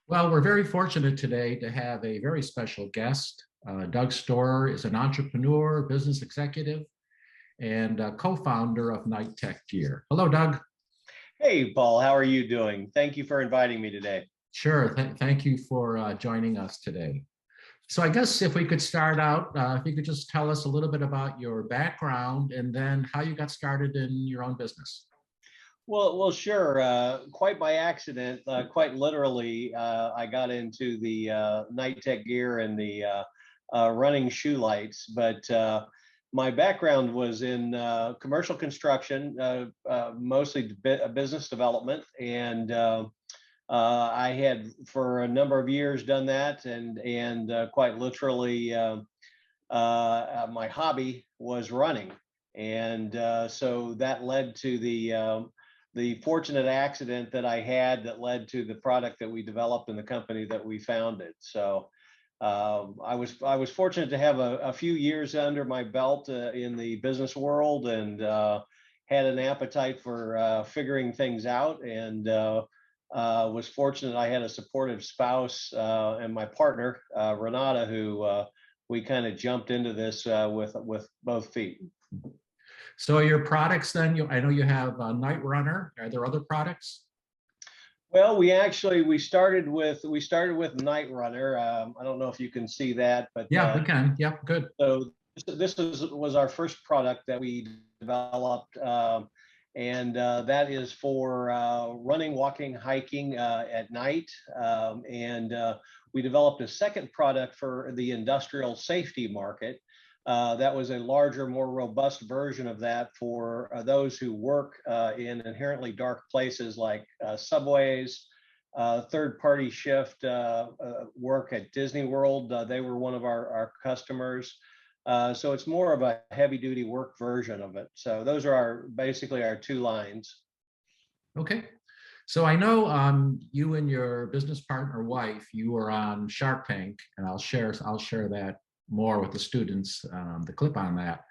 Well, we're very fortunate today to have a very special guest. Doug Storer is an entrepreneur, business executive, and co-founder of Night Tech Gear. Hello, Doug. Hey, Paul, how are you doing? Thank you for inviting me today. Sure. Thank you for joining us today. So I guess if we could start out, if you could just tell us a little bit about your background and then how you got started in your own business. Sure. Quite by accident, quite literally, I got into the night tech gear and the running shoe lights. But my background was in commercial construction, mostly business development, and I had for a number of years done that, and quite literally, my hobby was running, and so that led to the fortunate accident that I had that led to the product that we developed and the company that we founded. So I was fortunate to have a few years under my belt in the business world, and had an appetite for figuring things out, and was fortunate I had a supportive spouse and my partner Renata, who we kind of jumped into this with both feet. So your products then, I know you have Night Runner. Are there other products? Well, we started with Night Runner. I don't know if you can see that, but Yeah, we can. Yep, good. so was our first product that we developed, and that is for running, walking, hiking at night. And we developed a second product for the industrial safety market. That was a larger, more robust version of that for those who work in inherently dark places like subways, third-party shift work at Disney World. They were one of our customers. So it's more of a heavy-duty work version of it. So those are basically our two lines. Okay. So I know you and your business partner wife, you were on Shark Tank, and I'll share that more with the students, the clip on that.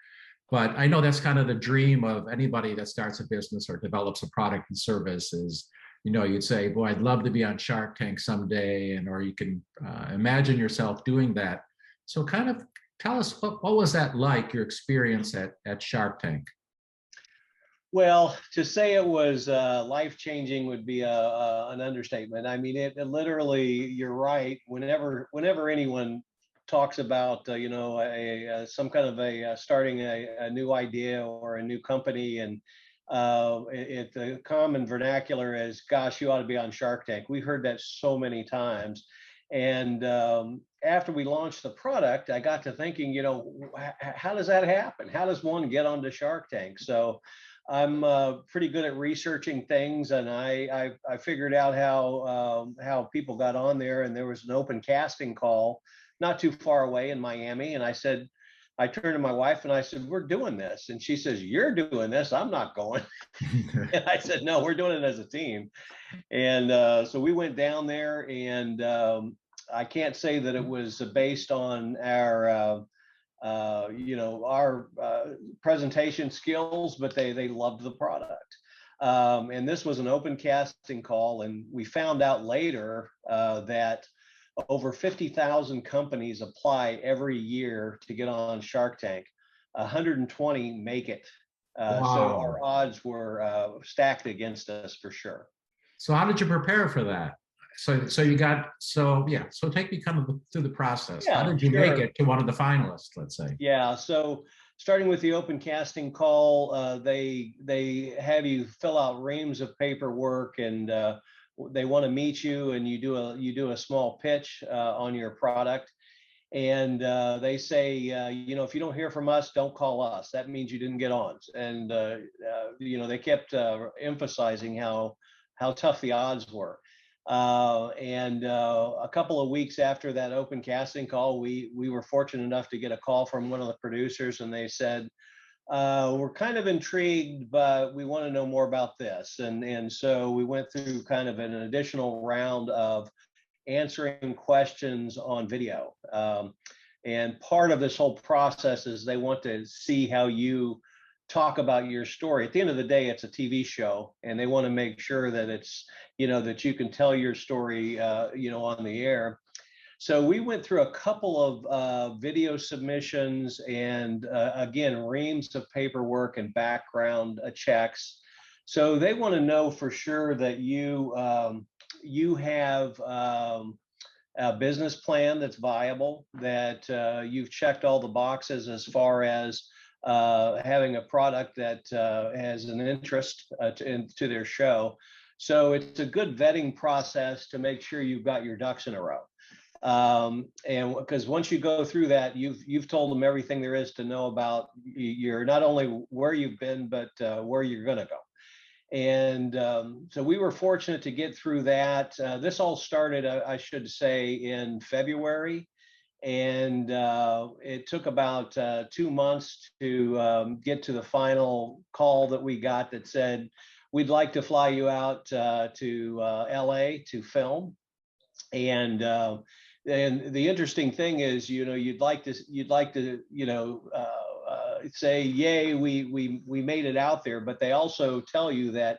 But I know that's kind of the dream of anybody that starts a business or develops a product and service is, you'd say, boy, I'd love to be on Shark Tank someday, or you can imagine yourself doing that. So kind of tell us, what was that like, your experience at Shark Tank? Well, to say it was life-changing would be an understatement. I mean, it literally, you're right. Whenever anyone talks about some kind of starting a new idea or a new company, and the common vernacular is, gosh, you ought to be on Shark Tank. We've heard that so many times. And after we launched the product, I got to thinking, how does that happen? How does one get onto Shark Tank? So I'm pretty good at researching things, and I figured out how people got on there, and there was an open casting call not too far away in Miami. And I turned to my wife and I said, we're doing this. And she says, you're doing this? I'm not going. And I said, no, we're doing it as a team. And so we went down there, and I can't say that it was based on our presentation skills, but they loved the product. And this was an open casting call, and we found out later that over 50,000 companies apply every year to get on Shark Tank. 120 make it. Wow. So our odds were stacked against us for sure. So how did you prepare for that? So take me kind of through the process. Yeah, how did you sure. make it to one of the finalists, let's say? Yeah, so starting with the open casting call, they have you fill out reams of paperwork, and they want to meet you, and you do a small pitch on your product. And they say, if you don't hear from us, don't call us. That means you didn't get on. And they kept emphasizing how tough the odds were. And a couple of weeks after that open casting call, we were fortunate enough to get a call from one of the producers, and they said, we're kind of intrigued, but we want to know more about this. And so we went through kind of an additional round of answering questions on video. And part of this whole process is they want to see how you talk about your story. At the end of the day, it's a TV show, and they want to make sure that it's, that you can tell your story, on the air. So we went through a couple of video submissions, and again, reams of paperwork and background checks. So they want to know for sure that you have a business plan that's viable, that you've checked all the boxes as far as having a product that has an interest to their show. So it's a good vetting process to make sure you've got your ducks in a row. And because once you go through that, you've told them everything there is to know about your, not only where you've been, but where you're going to go. And so we were fortunate to get through that. This all started, I should say, in February. And it took about 2 months to get to the final call that we got that said, we'd like to fly you out to LA to film. And the interesting thing is, you'd like to say, yay, we made it out there, but they also tell you that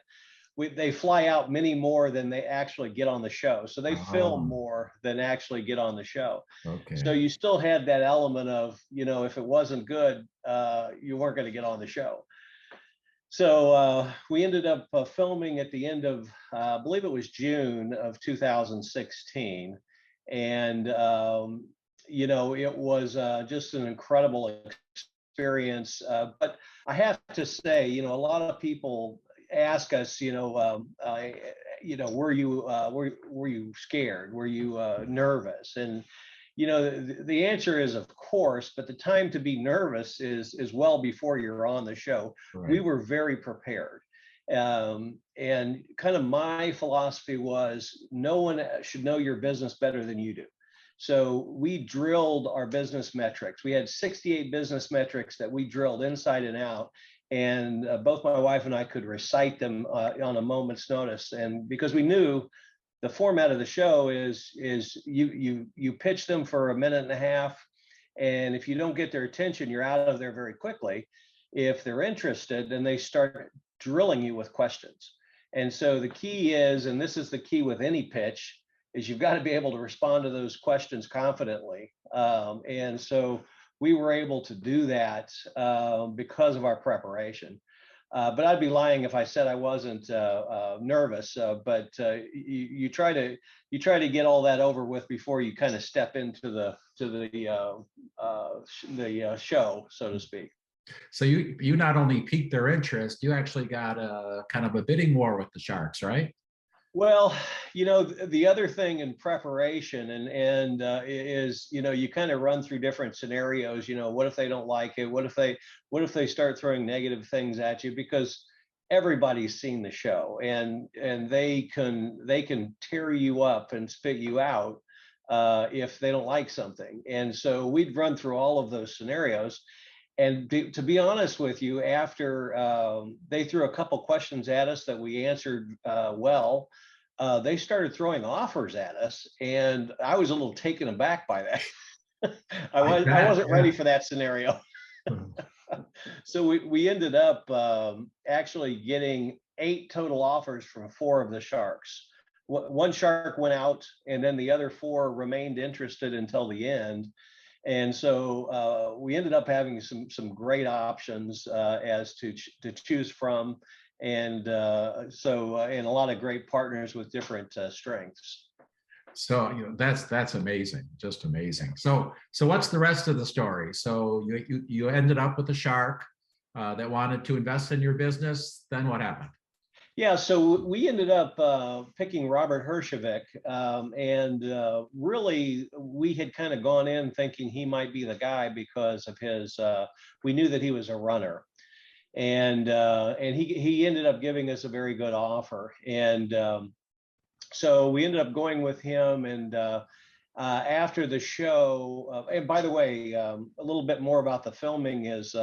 they fly out many more than they actually get on the show. So they film more than actually get on the show. Okay. So you still had that element of, if it wasn't good, you weren't going to get on the show. So we ended up filming at the end of, I believe it was June of 2016. And, it was just an incredible experience. But I have to say, a lot of people ask us, were you scared? Were you nervous? And the answer is, of course, but the time to be nervous is well before you're on the show. Right. We were very prepared. And kind of my philosophy was, no one should know your business better than you do. So we drilled our business metrics. We had 68 business metrics that we drilled inside and out. And both my wife and I could recite them on a moment's notice. And because we knew the format of the show is you pitch them for a minute and a half, and if you don't get their attention, you're out of there very quickly. If they're interested, then they start drilling you with questions. And so the key is, and this is the key with any pitch, is you've got to be able to respond to those questions confidently. And so we were able to do that because of our preparation. But I'd be lying if I said I wasn't nervous. But you try to get all that over with before you kind of step into the show, so to speak. So you not only piqued their interest, you actually got a kind of a bidding war with the Sharks, right? Well, the other thing in preparation and is, you kind of run through different scenarios. What if they don't like it? What if they start throwing negative things at you? Because everybody's seen the show, and they can tear you up and spit you out if they don't like something. And so we'd run through all of those scenarios. And to be honest with you, after they threw a couple questions at us that we answered well, they started throwing offers at us, and I was a little taken aback by that. I wasn't ready for that scenario. So we ended up actually getting 8 total offers from 4 of the Sharks. One Shark went out, and then the other 4 remained interested until the end. And so we ended up having some great options as to choose from, and and a lot of great partners with different strengths. So that's amazing, just amazing. So what's the rest of the story? So you ended up with a Shark that wanted to invest in your business. Then what happened? Yeah, so we ended up picking Robert Hershevik, and really we had kind of gone in thinking he might be the guy because of his. We knew that he was a runner, and he ended up giving us a very good offer, and so we ended up going with him. And after the show, and by the way, a little bit more about the filming is.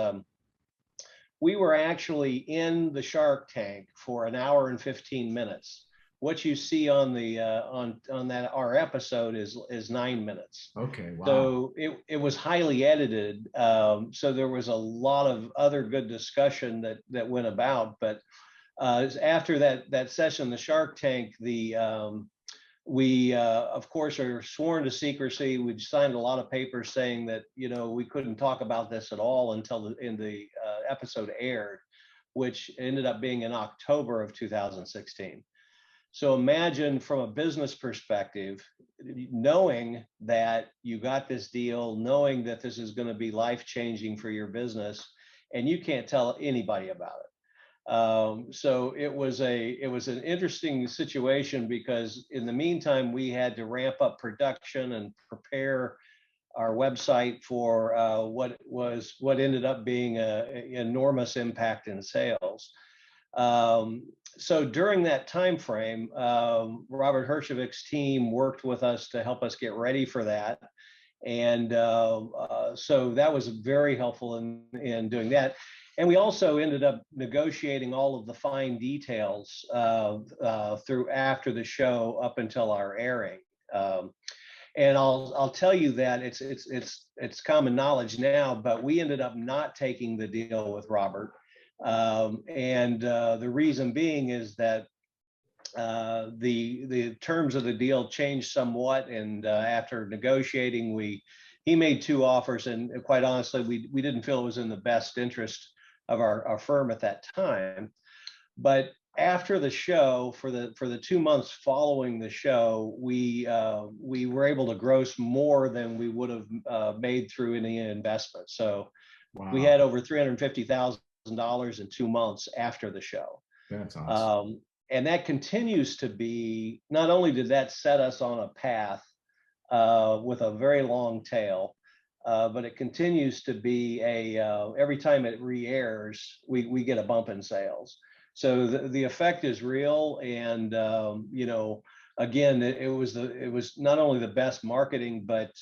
We were actually in the Shark Tank for 1 hour and 15 minutes what you see on the on that our episode is 9 minutes. Okay, wow. So it was highly edited. So there was a lot of other good discussion that went about. But after that session, the Shark Tank, we of course are sworn to secrecy. We signed a lot of papers saying that we couldn't talk about this at all until the episode aired, which ended up being in October of 2016. So imagine from a business perspective, knowing that you got this deal, knowing that this is going to be life-changing for your business, and you can't tell anybody about it. So it was an interesting situation, because in the meantime, we had to ramp up production and prepare our website for what ended up being an enormous impact in sales. So during that time frame, Robert Herjovich's team worked with us to help us get ready for that. And so that was very helpful in doing that. And we also ended up negotiating all of the fine details through after the show up until our airing. And I'll tell you that it's common knowledge now, but we ended up not taking the deal with Robert. And the reason being is that the terms of the deal changed somewhat, and after negotiating, he made two offers, and quite honestly, we didn't feel it was in the best interest of our firm at that time. But after the show, for the 2 months following the show, we were able to gross more than we would have made through any investment. So wow. We had over $350,000 in 2 months after the show. That's awesome. And that continues to be, not only did that set us on a path with a very long tail, but it continues to be every time it re-airs, we get a bump in sales. So the effect is real. And, again, it was not only the best marketing, but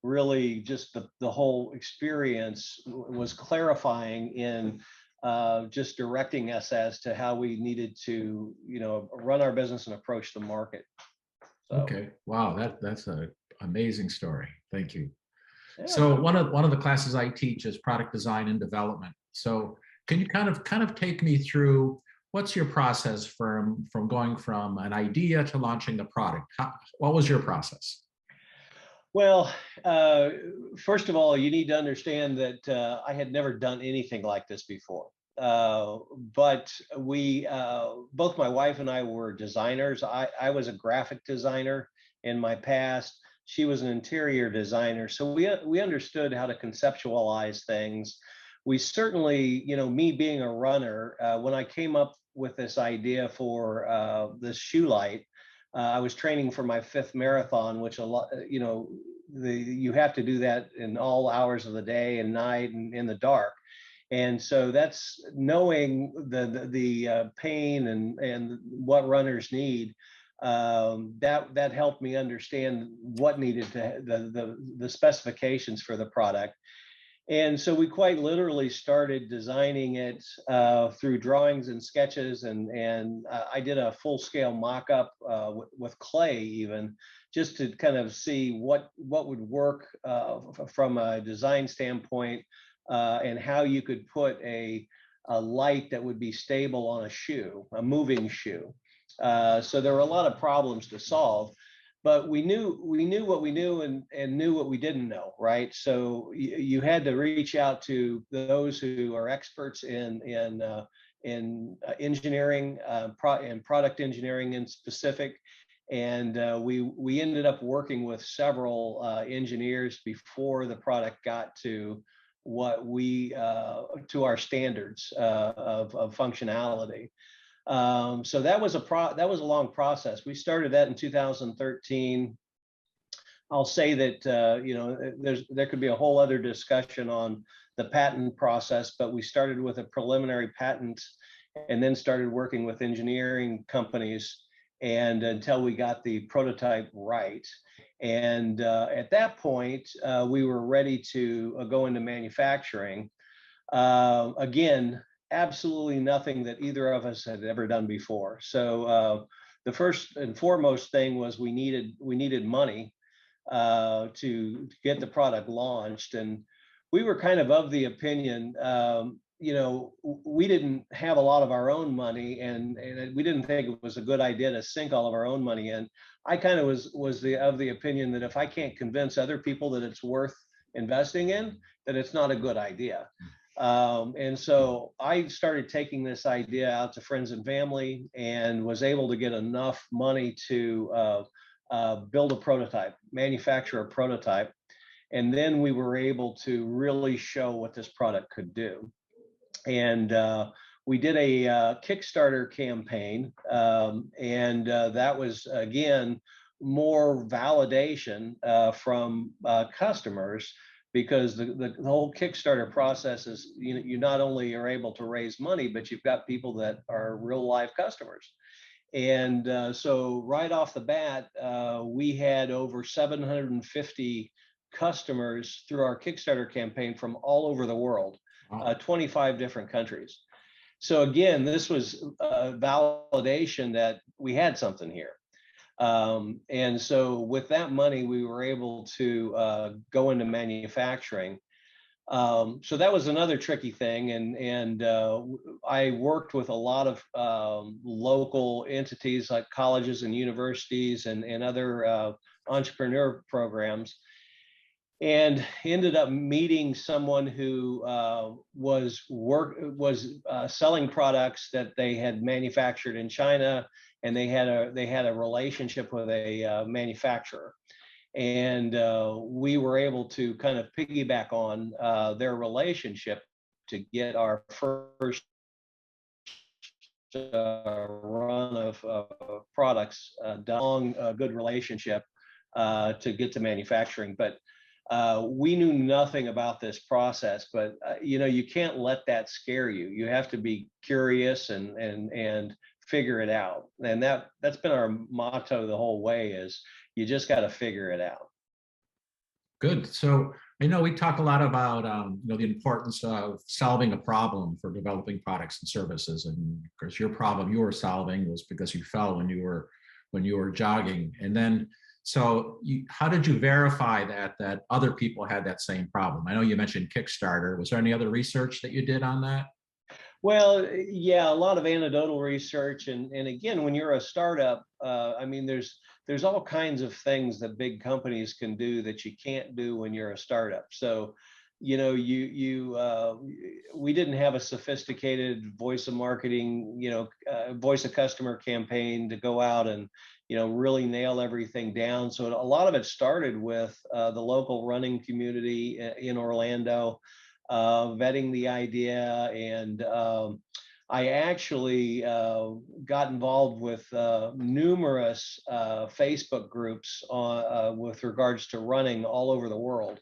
really just the whole experience was clarifying in just directing us as to how we needed to, run our business and approach the market. So. Okay, wow, that's an amazing story. Thank you. Yeah. So one of the classes I teach is product design and development. So can you kind of take me through what's your process from going from an idea to launching the product? What was your process? Well, first of all, you need to understand that I had never done anything like this before. But we, both my wife and I were designers. I was a graphic designer in my past. She was an interior designer. So we understood how to conceptualize things. We certainly, me being a runner, when I came up with this idea for this shoe light, I was training for my 5th marathon, which you have to do that in all hours of the day and night and in the dark. And so that's knowing the pain and what runners need. That helped me understand what needed to the specifications for the product. And so we quite literally started designing it through drawings and sketches, and I did a full-scale mock-up with clay, even just to kind of see what would work from a design standpoint, and how you could put a light that would be stable on a shoe, a moving shoe. So there were a lot of problems to solve. But we knew what we knew and knew what we didn't know, right? So you had to reach out to those who are experts in engineering and product engineering in specific. And we ended up working with several engineers before the product got to what to our standards of functionality. So that was a long process. We started that in 2013. I'll say that there could be a whole other discussion on the patent process, but we started with a preliminary patent and then started working with engineering companies, and until we got the prototype right. And at that point, we were ready to go into manufacturing. Again, absolutely nothing that either of us had ever done before. So the first and foremost thing was we needed money to get the product launched. And we were kind of the opinion, we didn't have a lot of our own money, and we didn't think it was a good idea to sink all of our own money in. I kind of was of the opinion that if I can't convince other people that it's worth investing in, then it's not a good idea. And so I started taking this idea out to friends and family, and was able to get enough money to build a prototype, manufacture a prototype. And then we were able to really show what this product could do. And we did a Kickstarter campaign, and that was, again, more validation from customers, because the whole Kickstarter process is, you not only are able to raise money, but you've got people that are real live customers. And so right off the bat, we had over 750 customers through our Kickstarter campaign from all over the world. 25 different countries. So again, this was a validation that we had something here. And so with that money, we were able to go into manufacturing. So that was another tricky thing. And I worked with a lot of local entities like colleges and universities and other entrepreneur programs, and ended up meeting someone who was selling products that they had manufactured in China, and they had a relationship with a manufacturer, and we were able to kind of piggyback on their relationship to get our first run of products done. A good relationship to get to manufacturing, but we knew nothing about this process. But you can't let that scare you. You have to be curious and figure it out. And that's been our motto the whole way, is you just got to figure it out. Good. So I know we talk a lot about the importance of solving a problem for developing products and services. And of course, your problem you were solving was because you fell when you were jogging. And then, so how did you verify that other people had that same problem? I know you mentioned Kickstarter. Was there any other research that you did on that? Well, yeah, a lot of anecdotal research, and again, when you're a startup, I mean, there's all kinds of things that big companies can do that you can't do when you're a startup. So, we didn't have a sophisticated voice of marketing, voice of customer campaign to go out and really nail everything down. So a lot of it started with the local running community in Orlando, vetting the idea. And I actually got involved with numerous Facebook groups with regards to running all over the world.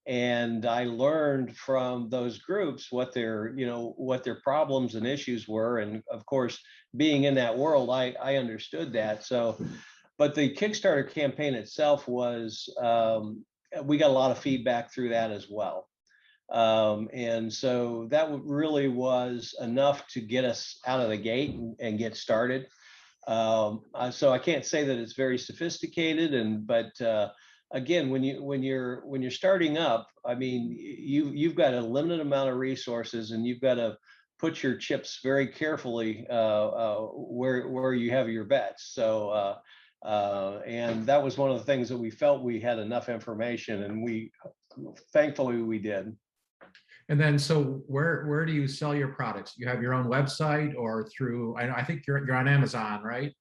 And I learned from those groups what their problems and issues were. And of course, being in that world, I understood that. So, but the Kickstarter campaign itself was, we got a lot of feedback through that as well. And so that really was enough to get us out of the gate and get started. So I can't say that it's very sophisticated, but again, when you're starting up, I mean, you've got a limited amount of resources, and you've got to put your chips very carefully where you have your bets. So and that was one of the things that we felt we had enough information, and thankfully we did. And then, so where do you sell your products? You have your own website, or through? I think you're on Amazon, right?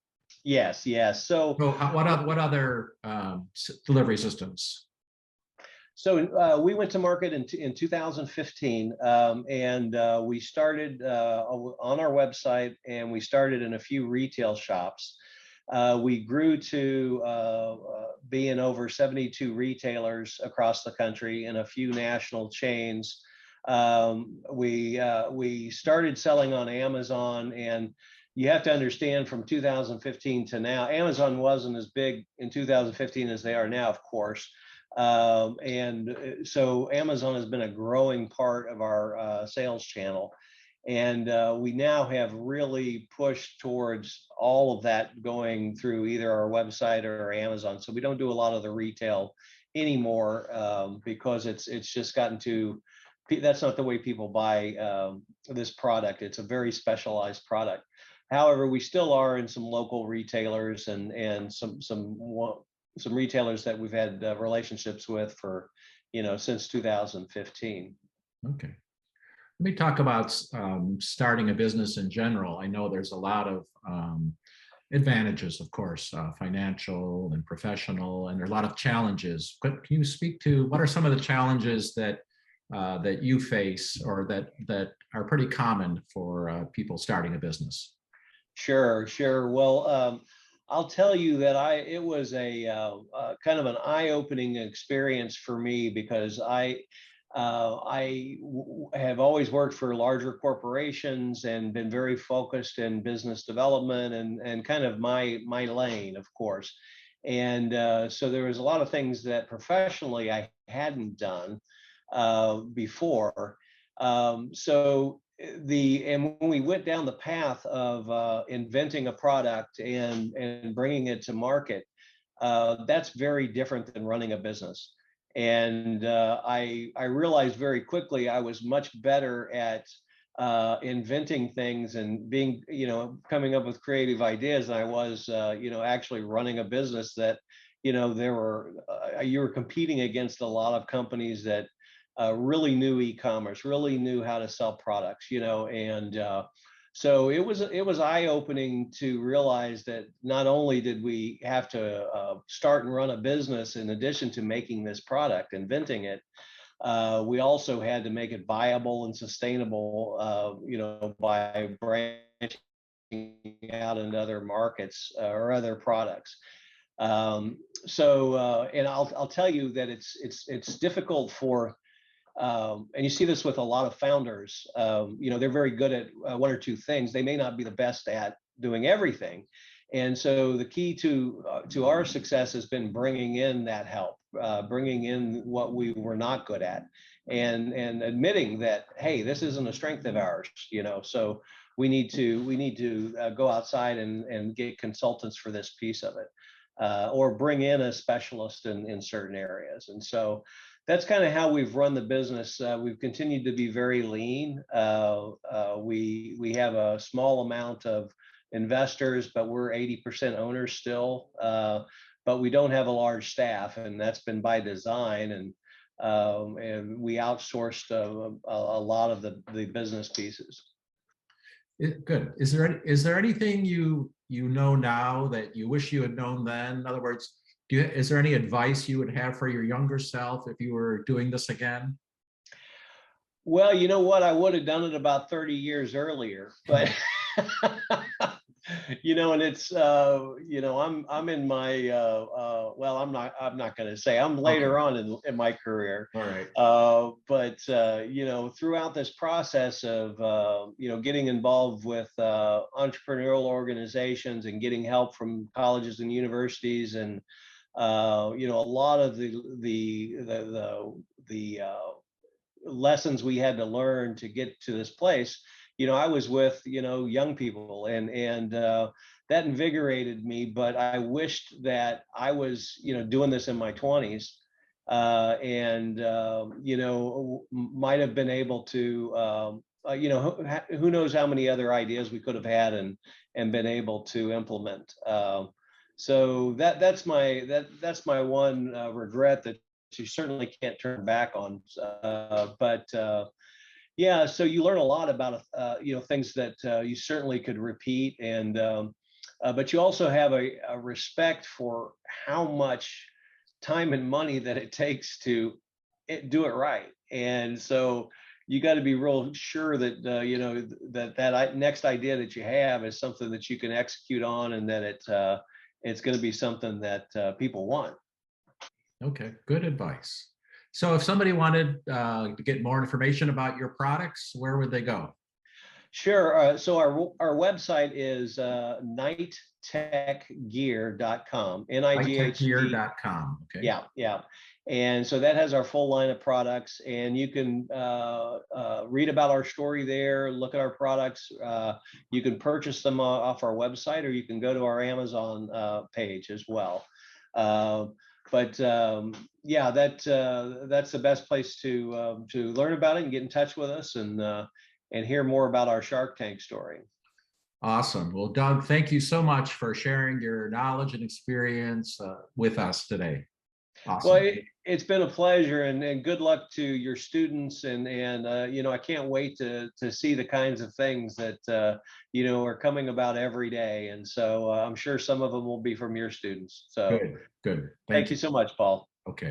Yes. So what other delivery systems? So we went to market in 2015, and we started on our website, and we started in a few retail shops. We grew to be in over 72 retailers across the country and a few national chains. We started selling on Amazon, and you have to understand, from 2015 to now, Amazon wasn't as big in 2015 as they are now, of course. And so Amazon has been a growing part of our sales channel. And we now have really pushed towards all of that going through either our website or Amazon. So we don't do a lot of the retail anymore, because it's just gotten to, that's not the way people buy this product. It's a very specialized product. However, we still are in some local retailers and some retailers that we've had relationships with for, since 2015. Okay. Let me talk about starting a business in general. I know there's a lot of advantages, of course, financial and professional, and there are a lot of challenges. But can you speak to what are some of the challenges that that you face, or that are pretty common for people starting a business? Sure, sure. Well, I'll tell you that it was a kind of an eye-opening experience for me, because have always worked for larger corporations and been very focused in business development and kind of my lane, of course. And so there was a lot of things that professionally I hadn't done before. And when we went down the path of inventing a product and bringing it to market, that's very different than running a business. And I realized very quickly I was much better at inventing things and being, coming up with creative ideas than I was, actually running a business that, there were, you were competing against a lot of companies that really knew e-commerce, really knew how to sell products, and so it was eye-opening to realize that not only did we have to start and run a business in addition to making this product, inventing it, we also had to make it viable and sustainable, by branching out into other markets or other products. And I'll tell you that it's difficult for and you see this with a lot of founders. They're very good at one or two things. They may not be the best at doing everything. And so the key to our success has been bringing in that help, bringing in what we were not good at, and admitting that, hey, this isn't a strength of ours. So we need to go outside and get consultants for this piece of it, or bring in a specialist in certain areas. And so that's kind of how we've run the business. We've continued to be very lean. We have a small amount of investors, but we're 80% owners still. But we don't have a large staff, and that's been by design. And we outsourced a lot of the business pieces. Good. Is there anything you know now that you wish you had known then? In other words, is there any advice you would have for your younger self if you were doing this again? Well, you know what? I would have done it about 30 years earlier, but and it's I'm in my well, I'm not going to say, I'm later on in my career. All right. But throughout this process of getting involved with entrepreneurial organizations and getting help from colleges and universities, and a lot of the lessons we had to learn to get to this place. I was with young people, and that invigorated me. But I wished that I was doing this in my 20s, and might have been able to who knows how many other ideas we could have had and been able to implement. So that's my one regret that you certainly can't turn back on. But yeah, so you learn a lot about things that you certainly could repeat, and but you also have a respect for how much time and money that it takes to do it right. And so you got to be real sure that that next idea that you have is something that you can execute on, and that it's going to be something that people want. Okay, good advice. So if somebody wanted to get more information about your products, where would they go? Sure. So our website is nighttechgear.com. NIGHT. Hightechgear.com. Okay. Yeah, yeah. And so that has our full line of products, and you can read about our story there, look at our products. You can purchase them off our website, or you can go to our Amazon page as well. Yeah, that's the best place to learn about it and get in touch with us and hear more about our Shark Tank story. Awesome. Well, Doug, thank you so much for sharing your knowledge and experience with us today. Awesome. Well, it's been a pleasure, and good luck to your students, and you know, I can't wait to see the kinds of things that you know, are coming about every day, and so I'm sure some of them will be from your students. So Good. thank you so much, Paul. Okay.